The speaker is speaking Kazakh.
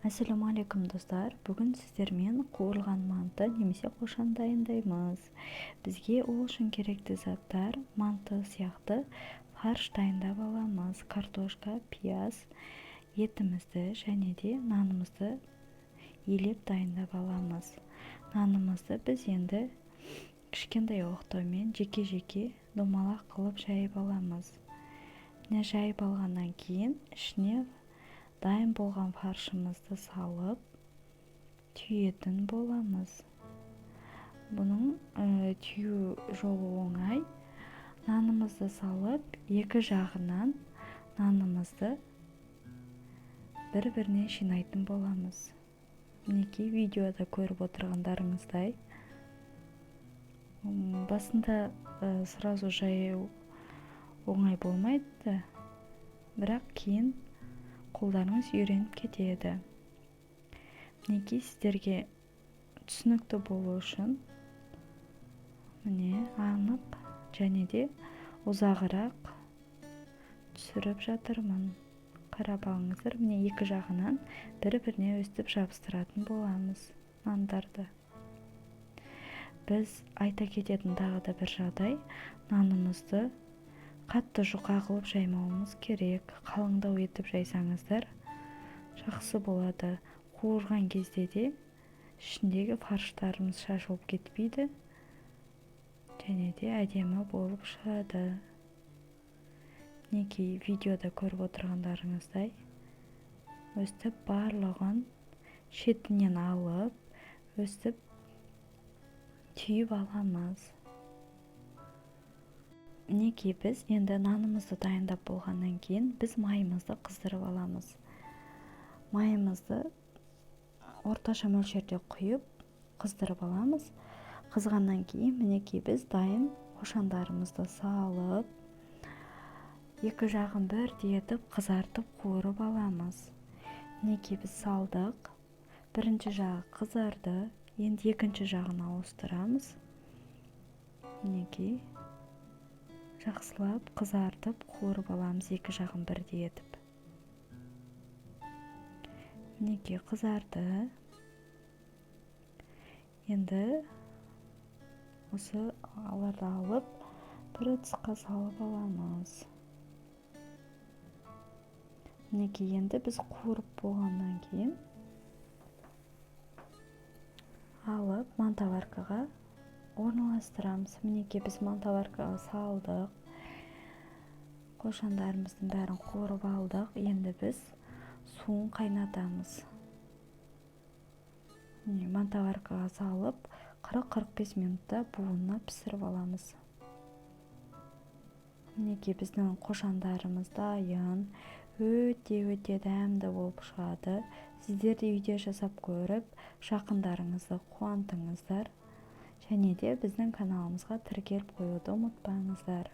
Ассалаумағалейкум достар, бүгін сіздермен қуырылған манты немесе қошан дайындаймыз. Бізге ол үшін керекті заттар манты сияқты фарш дайындап аламыз. Картошка, пияз, етімізді және де нанымызды елеп дайындап аламыз. Нанымызды біз енді кішкентай оқтаумен жеке-жеке домалақ қылып жайып аламыз. Жайып алғаннан кейін ішіне дайын болған фаршымызды салып түйетін боламыз. Бұның түйу жолы оңай. Нанымызды салып, екі жағынан нанымызды бір-біріне жинайтын боламыз. Мінекей видеода көріп отырғандарыңыздай. Басында сразу жаю оңай болмайды, бірақ кейін қолдарыңыз үйреніп кетеді. Мінекей сіздерге түсінікті болу үшін міне анық және де ұзағырақ түсіріп жатырмын. Қарап алыңыздар, міне екі жағынан бір-біріне өстіп жабыстыратын боламыз нандарды. Біз айта кететін тағы да бір жағдай, нанымызды қатты жұқа қылып жаймауымыз керек. Қалыңдау етіп жайсаңыздар жақсы болады. Қуырған кезде де ішіндегі фарштарымыз шашылып кетпейді және де әдемі болып шығады. Мінекей видеода көріп отырғандарыңыздай өстіп барлығын шетінен алып, өстіп түйіп аламыз. Мінекей біз енді нанымызды дайындап болғаннан кейін біз майымызды қыздырып аламыз. Майымызды орташа мөлшерде құйып қыздырып аламыз. Қызғаннан кейін мінекей біз дайын қошандарымызды салып, екі жағын бірдей етіп қызартып қуырып аламыз. Мінекей біз салдық. Бірінші жағы қызарды, енді екінші жағын ауыстырамыз. Мінекей жақсылап қызартып қуырып аламыз, екі жағын бірдей етіп. Мінекей қызарды. Енді осы аларды алып бір ыдысқа салып аламыз. Мінекей енді біз қуырып болғаннан кейін алып мантаваркаға орналастырамыз. Мінекей біз мантаваркаға салдық. Қошандарымыздың бәрін қуырып алдық. Енді біз суын қайнатамыз. Мантаваркаға салып 40-45 минутта буына пісіріп аламыз. Мінекей біздің қошандарымыз дайын. Өте дәмді болып шығады. Сіздер де үйде жасап көріп, жақындарыңызды қуантыңыздар. Және де біздің каналымызға тіркеліп қоюды ұмытпаңыздар.